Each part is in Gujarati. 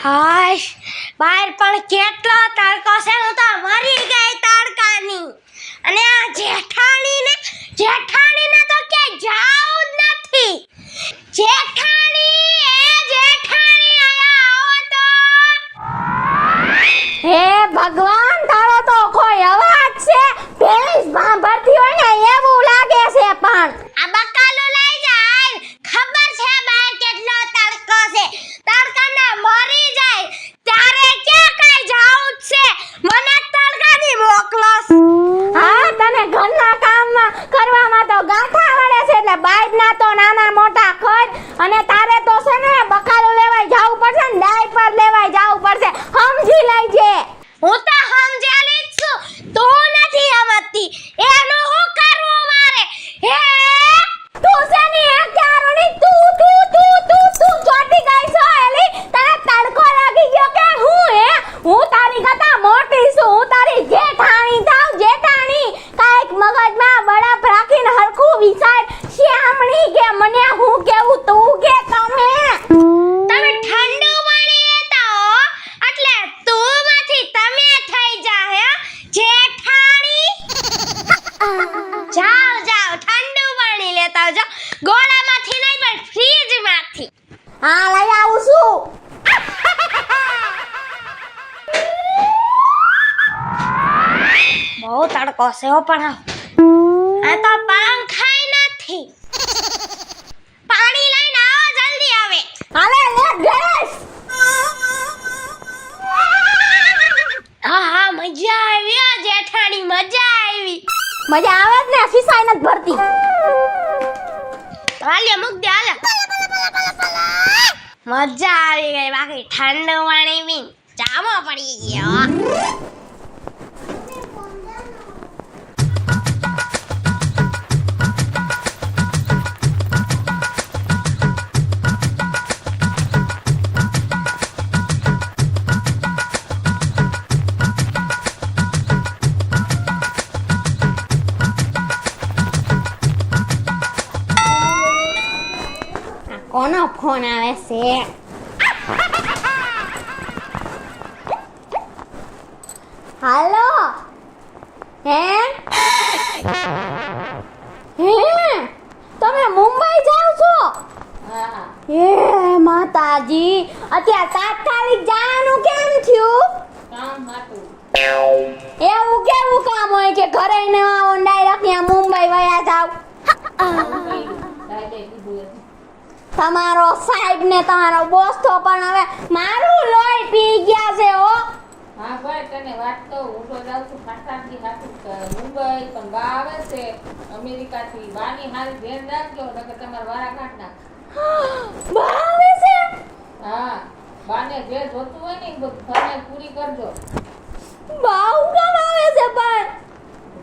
હાશ બહાર પણ કેટલો તડકો છે હું તો મરી ગઈ તડકાની અને આ જેઠાણીને તો કે જાવ જ નથી જેઠાણી આયા આવો તો હે ભગવાન તારો તો કોઈ અવાજ છે પેલીસ ભાંભરતી હોય ને એવું લાગે છે પણ આ બકાલું લઈ જાય ખબર છે બહાર કેટલો તડકો છે તડકાના મરી જાય ત્યારે ક્યાં કઈ જાવું જ છે મને તડકાની મોકલસ હા તને ઘરના કામમાં કરવામાં તો ગાંઠા વળે છે એટલે બાઈડના તો નાના મોટા ખર્ચ અને તારે તો છે ને બકાલું લેવાય જાવું પડશે ને ડાયપર લેવાય જાવું પડશે સમજી લેજે હું તો સમજેલી જ છું તું નથી સમજતી એનું હું કરવું મારે હે તું છે ને ક્યારોની તું ચોટી ગઈ છો એલી તને તડકો લાગી ગયો કે હું તારી કરતા મોટી છું હું તારી જેઠાણી થાવ જેઠાણી કાઈક મગજમાં બળપ રાખીને હરખું વિચાર શ્યામણી કે મને હું કેવું તું કે તમે ઠંડુ પાણી લેતા હો એટલે તું માંથી તમે થઈ જા જેઠાણી જાઓ ઠંડુ પાણી લેતા આવજો ગોળામાંથી નહીં પણ ફ્રીજમાંથી હા લઈ આવું છું બહુ તડકો છે હો પણ આ તો પંખાઈ નથી પાણી લઈને આવો જલ્દી આવે હાલે લે ગેસ હા મજા આવી જેઠાણી મજા આવી મજા આવે જ ને સીસાઈ નથી ભરતી હાલે મુક દે હાલે મજા આવી ગઈ બાકી ઠંડુ પાણી પી જામો પડી ગયો કોનો ફોન આવે છે હાલો હે તમે મુંબઈ જાવ છો હે માતાજી અત્યારે તાત્કાલિક જવાનું કેમ થયું કામ હતું એવું કેવું કામ હોય કે ઘરે ન આવો ડાયરેક્ટ ત્યાં મુંબઈ વયા જાવ તમારો સાહેબ ને તમારો બોસ તો પણ હવે મારું લોહી પી ગયા છે હો હા ભાઈ તને વાત તો હું તો જાઉં છું ખાસાથી હાથું મુંબઈ પણ બા આવે છે અમેરિકાથી બાની હારી ધ્યાન રાખજો નકર તમારા વારા કાઢ નાખ બા આવે છે હા બાને જે જોતું હોય ને એ બધું ફરમાઈ પૂરી કરજો બા કામ આવે છે પણ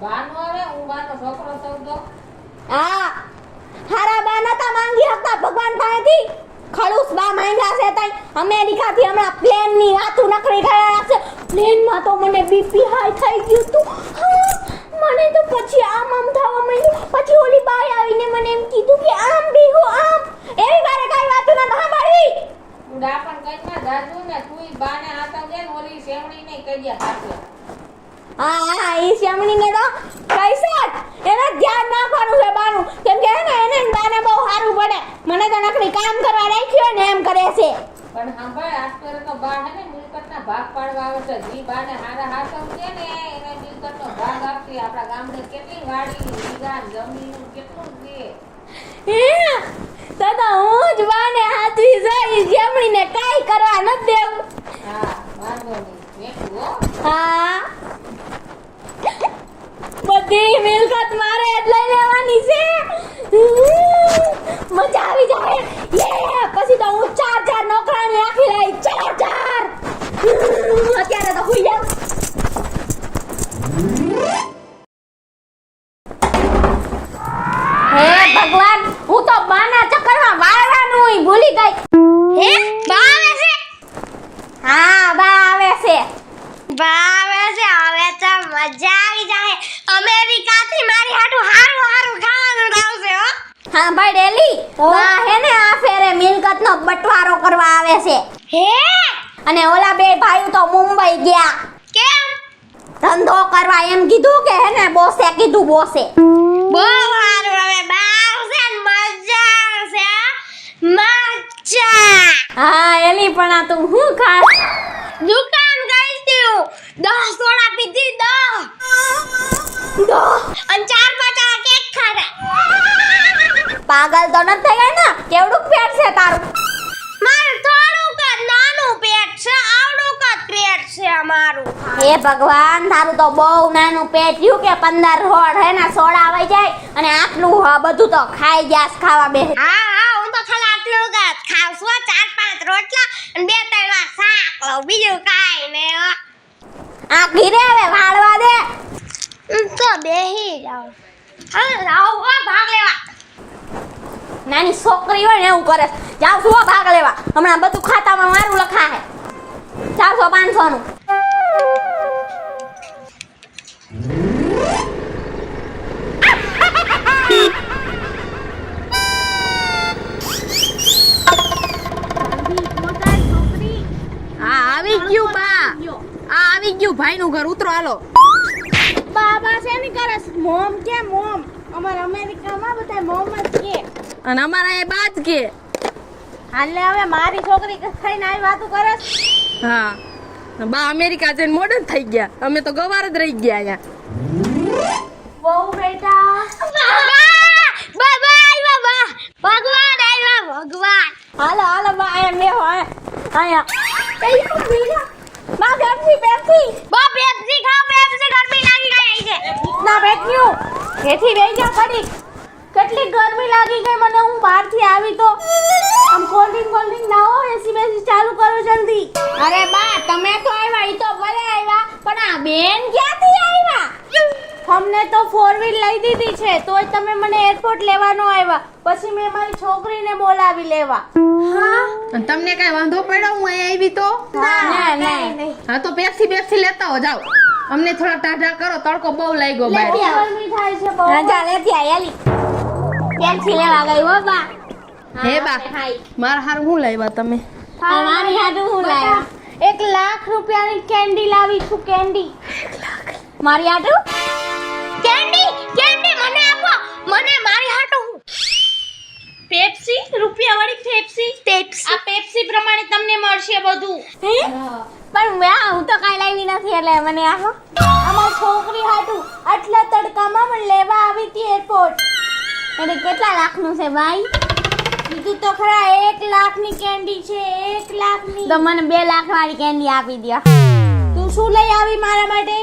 બાનો આવે હું બાનો છોકરો છું તો હા હારા બા નતા માંગી હતા ભગવાન પાસેથી ખડૂસ બા માંગ્યા છે તઈ અમેરિકાથી હમણાં પ્લેન ની વાતું નકરી ગયા રાખશે પ્લેન માં તો મને બીપી હાઈ થઈ ગયું તું મને તો પછી આમ થવા માંડ્યું પછી ઓલી બાઈ આવીને મને એમ કીધું કે આમ બીહો આમ એવી બારે કઈ વાતું ના સાંભળી તું ડાપણ કઈમાં દાદુ ને તુંય બાને હાથા દે ને ઓલી સેવણી ને કહી દે હાથે હા ઈ શ્યામણીને તો પૈસા એને ધ્યાન નાખવાનું છે બાનું કેમ કે એને બાને બહુ સારું પડે મને તો નકરી કામ કરવા રાખ્યો ને એમ કરે છે પણ સાંભળ આસ્તરે તો બા હે ને મિલકતના ભાગ પાડવા આવે છે જી બાને હારા હાથમ છે ને એને મિલકતનો ભાગ આપતી આપણા ગામડે કેટલી વાડી વીઘા જમીન કેટલું છે તો હું જ બાને હાથવી જોઈ શ્યામણીને કાઈ કરવા ન દેવું હા વાંધો નહીં બેઠું હો હા બધી મિલકત મારે જ લઈ લેવાની છે મજા આવી જાય યે પછી તો હું 4 નોકરાની આખી લઈ 4 અત્યારે તો હુઈ જાવ હે ભગવાન હું તો બાના ચક્કરમાં વાળવાનું ભૂલી ગઈ હે બા આવે છે હા બા આવે છે હવે તો મજા આવી જાય અમેરિકાથી મારી હાટુ હારું ખાવાનું આવશે હો હા ભાઈ ડેલી બા હે ને આ ફેરે મિલકતનો બટવારો કરવા આવે છે હે અને ઓલા બે ભાઈઓ તો મુંબઈ ગયા. કેમ? ધંધો કરવા એમ કીધું કે હે ને બોસે કીધું બોસે. બહુ સારું હવે બાર છે ને મજા છે. મજા. હા એલી પણ આ તું હું ખાસ દુકાન ગઈ તી હું 10 સોડા પીધી 10 અને 4-5 કેક ખાધા. પાગલ તો ન થઈ ગઈ ને કેવડું પેટ છે તારું? મારું થોડું જ નાનું પેટ છે આવડું જ પેટ છે અમારું. હે ભગવાન તારું તો બહુ નાનું પેટ થયું કે 15 રોડ હે ને સોડા આવી જાય અને આટલું બધું તો ખાઈ જાસ ખાવા બે. હા હું તો ખાલી આટલું જ ખાવ છું 4-5 રોટલા અને 2-3 વાર શાક લઉં બીજું કાઈ ને. આ ઘીરે હવે વાળવા દે તો બેહી જાવ. હા લાવ ભાગ લેવા. નાની છોકરી હોય ને એવું કરે. જાવ છો ભાગ લેવા હમણાં બધું ખાતામાં મારું લખા હે 400-500 નું. આવી ગયું બા. આવી ગયું ભાઈનું ઘર ઉતરો હાલો. બાબા છે ને કરે મોમ કે મોમ અમાર અમેરિકામાં બધા મોમ જ કે અને અમારા એ બાજ કે હાલે હવે મારી છોકરી થઈને આવી વાતો કરે. હા બા અમેરિકા જઈને મોડર્ન થઈ ગયા. અમે તો ગવાર જ રહી ગયા અહીંયા. બહુ બેટા ભગવાન આવ્યા ભગવાન. હાલો હાલો બા આયા મેં હોય આયા કઈ પીડા બા પેપ્સી બા પેપ્સી ખાવ પેપ્સી ગરમી લાગી ગઈ છે ના બેઠ્યું એથી બેહી જા ફરી. કેટલી ગરમી લાગી ગઈ મને. હું બહારથી આવી તો આમ કોલ્ડ ડ્રિંક લાવો એસી બેસી ચાલુ કરો જલ્દી. અરે બા તમે તો આવ્યા ઈ તો ભલે આવ્યા પણ આ બેન ક્યાંથી આવ્યા? અમને તો 4 વ્હીલ લઈ દીધી છે તોય તમે મને એરપોર્ટ લેવાનો આવ્યા. પછી મેં મારી છોકરીને બોલાવી લેવા. હા અને તમને કઈ વાંધો પડ્યો હું અહીં આવી તો? ના નહીં. હા તો પેપ્સી લેતા હો જાઓ. અમને થોડા ટાઢા કરો તડકો બહુ લાગ્યો બહાર. ગરમી થાય છે બહુ. રાજા લેતી આયલી પેપ્સી લેવા ગઈ હો બા. હે બા મારા હારું હું લાવ્યા તમે? મારી હાટુ હું લાવ્યા 1 લાખ રૂપિયાની કેન્ડી લાવી છું. કેન્ડી મારી હાટુ કેન્ડી મને આપો. મને મારી હાટુ પેપ્સી રૂપિયાવાળી પેપ્સી આ પેપ્સી પ્રમાણે તમને મળશે બધું. પણ હું તો કાઈ લાવી નથી એટલે મને આપો. અમાર છોકરી હાટુ આટલા તડકામાં મને લેવા આવી હતી એરપોર્ટ. એટલે કેટલા લાખનું છે ભાઈ? કીધું તો ખરા 1 લાખની કેન્ડી છે 1 લાખની. તો મને 2 લાખ વાળી કેન્ડી આપી દો. તું શું લઈ આવી મારા માટે?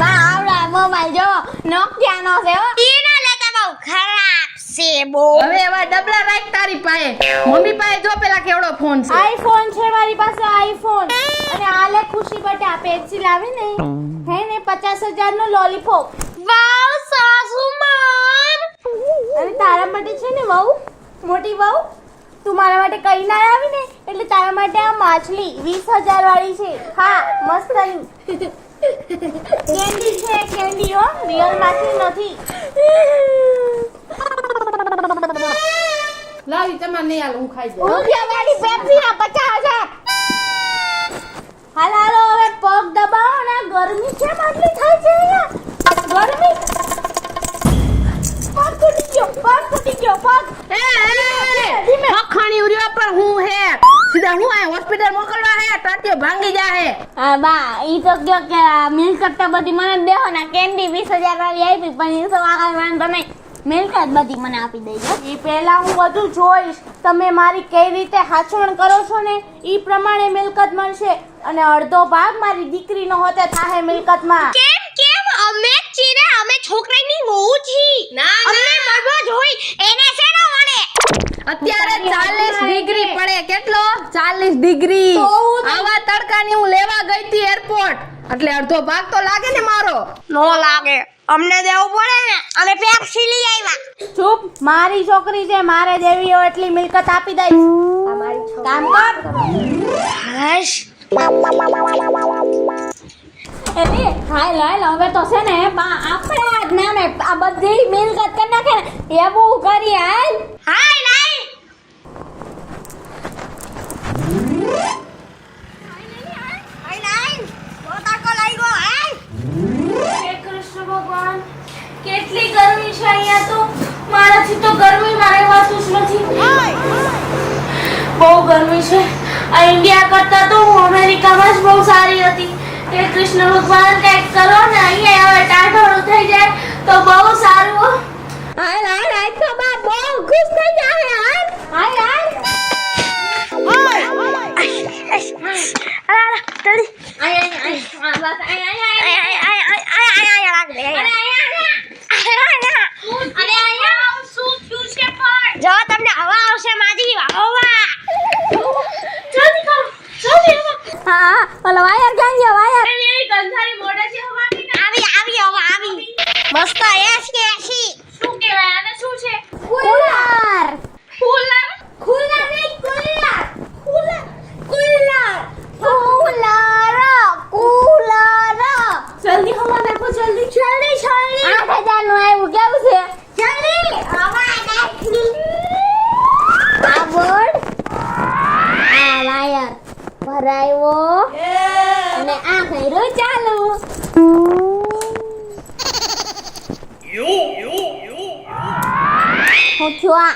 માં આવડા મોબાઈલ જો નોકિયાનો છે હો. ઈનો લેતા બહુ ખરાબ છે બહુ. હવે એવા ડબલા રાખ તારી પાસે. મમ્મી પાસે જો પેલા કેવડો ફોન છે. આઈફોન છે મારી પાસે આઈફોન. અને આલે ખુશી બટે આ પેપ્સી લાવી ને હે ને 50,000 નો લોલીપોપ. વાવ સાસુમાન. અને તારા માટે છે ને વહુ મોટી વહુ તું મારા માટે કઈ ના આવી ને એટલે તારા માટે આ માછલી 20,000 વાળી છે. હા મસ્તની કેન્ડી છે કેન્ડી હો રિયલ માછલી નથી. લાવી તમારે નહીં હાલ હું ખાઈ જાઉં. રૂપિયા વાળી પેપ્સી ના 50,000. હાલો હવે પગ દબાવો ને ગરમી છે આટલી થાય છે અહીંયા ગરમી. પગ તૂટી ગયો પગ. મખણી ઉર્યો પર હું હે સીધા હું આ હોસ્પિટલ મોકલવા હે ટાટિયો ભાંગી જાહે. હા બા ઈ તો કયો કે મિલકત તો બધી મને દેહો ને કેન્ડી 20,000 વાળી આપી પણ ઈ તો આગળ વાંધો નહીં મિલકત બધી મને આપી દેજો. ઈ પહેલા હું બધું જોઈશ તમે મારી કઈ રીતે હાચવણ કરો છો ને ઈ પ્રમાણે મિલકત મળશે અને અડધો ભાગ મારી દીકરીનો હોતે થાહે મિલકતમાં. કેમ અમે ચીરે અમે છોકરીની વહુ છી. ના અમને મળવો જોઈ એને છે ને મળે. અત્યારે 40 ડિગ્રી પડે. કેટલો? 40 ડિગ્રી. આવા તડકાની હું લેવા ગઈ હતી એરપોર્ટ એટલે અડધો ભાગ તો લાગે ને મારો. નો લાગે અમને દેવું પડે ને અમે પેપ્સી લઈ આવ્યા. ચૂપ મારી છોકરી છે મારે દેવી હોય એટલી મિલકત આપી દઈશ. કામ કર. હશ એટલે હાલ હવે તો છે ને આપણા જ નામે આ બધી મિલકત કરી નાખે ને એવું કરી હાલ. બહુ ગરમી છે. આ ઇન્ડિયા કરતા તો હું અમેરિકામાં જ બહુ સારી હતી. એ કૃષ્ણ ભગવાન કંઈક કરો ને અહીંયા હવે ટાઢોળું થઈ જાય તો બહુ સારું હો. હાલ હાલ આજ તો બા બહુ ખુશ થઈ જાય હાલ હાલ હાલ જો તમને હવા આવશે માજી હવા જલ્દી કરો, જલ્દી હવા. હા ઓલો વાયર ક્યાં ગયો વાયર એની ગંધારી મોઢેથી હવા આવી આવી હવા આવી મસ્ત એસી એસી શું કહેવાય આને? શું છે? Cooler cooler? કુલર નહીં કુલર કુલર કુલર કુલર જલ્દી હવા નાખો, જલ્દી જલ્દી જલ્દી. 8,000 નું આવ્યું કેવું છે જલ્દી હવા નાખી આ બોર્ડ આ વાયર ભરાયો અને આ કર્યું ચાલુ હું છું આ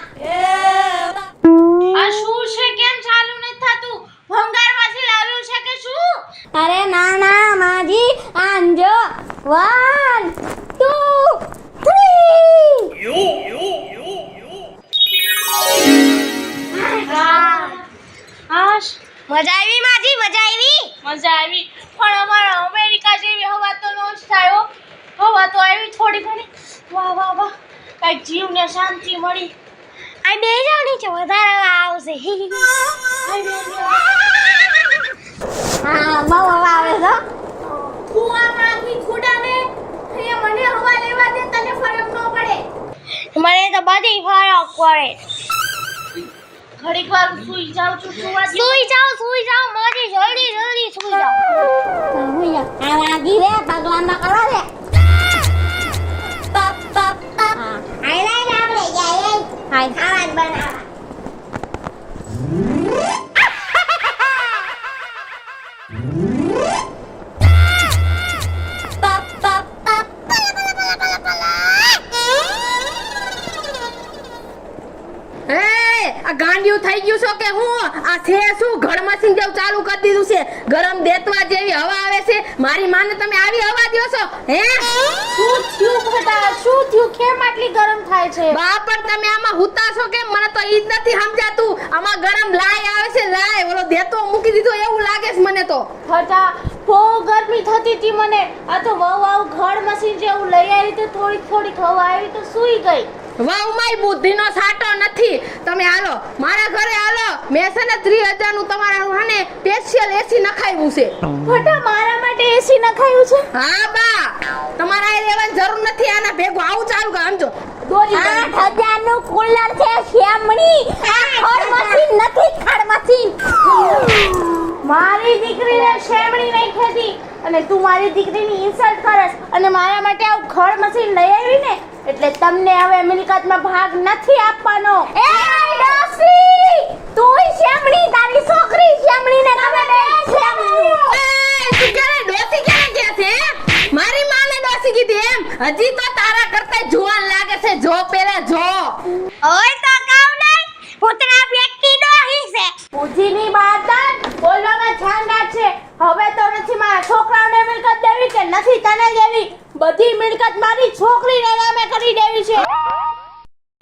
આ શું છે? કેમ ચાલુ નથી થતું? ભંગારમાંથી લાવ્યું છે કે શું? અરે ના ના માજી આંજો 1 2 હાશ, મજા આવી માજી મજા આવી મજા આવી. પણ અમારા અમેરિકા જેવી હવા તો નો જ થાય હો. હવા તો આવી થોડી ઘણી. વાહ વાહ વાહ, કઈક જીવને શાંતિ મળી. આ બે જાવ નીચે વધારે હવા આવશે હા બહુ હવા આવે છે કુવામાંથી ખુડાને અહીંયા મને હવા લેવા દે, તને ફરક ન પડે. મને તો બધી ફરક પડે ઘડીક વાર સુઈ જાઉં છું. સુઈ જાઓ માજી જલ્દી જલ્દી સુઈ જાઓ આ વાગી રે પગલામાં કરો રે પપ પપ પપ આઈ લાઈ આપણે જાય હાય આવાજ બનાવા પપ પપ પપ આ ગાંડિયું થઈ ગયું છો કે હું આ છે શું ઘર મશીન જેવું ચાલુ કરી દીધું છે ગરમ દેતવા જેવી હવા આવે છે મારી માને તમે આવી હવા દ્યો છો હે શું થયું બેટા? શું થયું? કેમ આટલી ગરમ થાય છે? બા પણ તમે આમાં હુતા છો કે મને તો ઈ જ નથી સમજાતું આમાં ગરમ લાય આવે છે લાય ઓલો દેતો મૂકી દીધો એવું લાગે છે મને તો હતા બહુ ગરમી થતી હતી મને. આ તો વહુ આવું ઘર મશીન જેવું લઈ આવી તો થોડીક થોડીક હવા આવી તો સૂઈ ગઈ. વાવ માય બુદ્ધિનો સાટો નથી તમે હાલો મારા ઘરે હાલો મેં છે ને 3000 નું તમારા હાને સ્પેશિયલ એસી નખાવ્યું છે બેટા મારા માટે એસી નખાયું છે? હા બા તમારે આ લેવાની જરૂર નથી આના ભેગું આવું ચાલુ કર સમજો દોરી 8,000 નું કુલર છે શ્યામણી આ ખડ મશીન નથી ખડ મશીન મારી દીકરીને શેમણી નહીં ખેતી અને તું મારી દીકરીની ઇન્સલ્ટ કરસ અને મારા માટે આવું ખડ મશીન લઈ આવી ને એટલે તમને હવે મિલકતમાં ભાગ નથી આપવાનો. એ ડોસી તું શ્યામણી તારી છોકરી શ્યામણીને તમે બે શ્યામણી તું ક્યારે ડોસી ક્યારે કે છે મારી માને ડોસી કીધી એમ હજી તો તારા કરતા જુવાન લાગે છે જો પેલા જો ઓય તો કાવ નહીં પુત્રા વ્યક્તિ ડોહી છે બુદ્ધિની વાત બોલવામાં ધ્યાન રાખજે. હવે તો નથી મારા છોકરાઓને મિલકત દેવી કે નથી તને દેવી. બધી મિલકત મારી છોકરીના નામે કરી દેવી છે.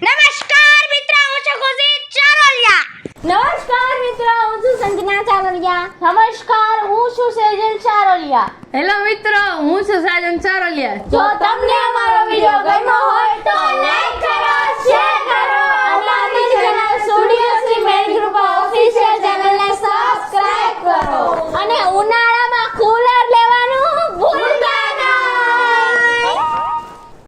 નમસ્કાર મિત્રો હું છું ખુશી ચારોલિયા નમસ્કાર મિત્રો, હું છું સંજના ચારોલિયા નમસ્કાર હું છું સેજલ ચારોલિયા. હેલો મિત્રો હું છું સાજન ચારોલિયા જો તમને અમારો વિડિયો ગમ્યો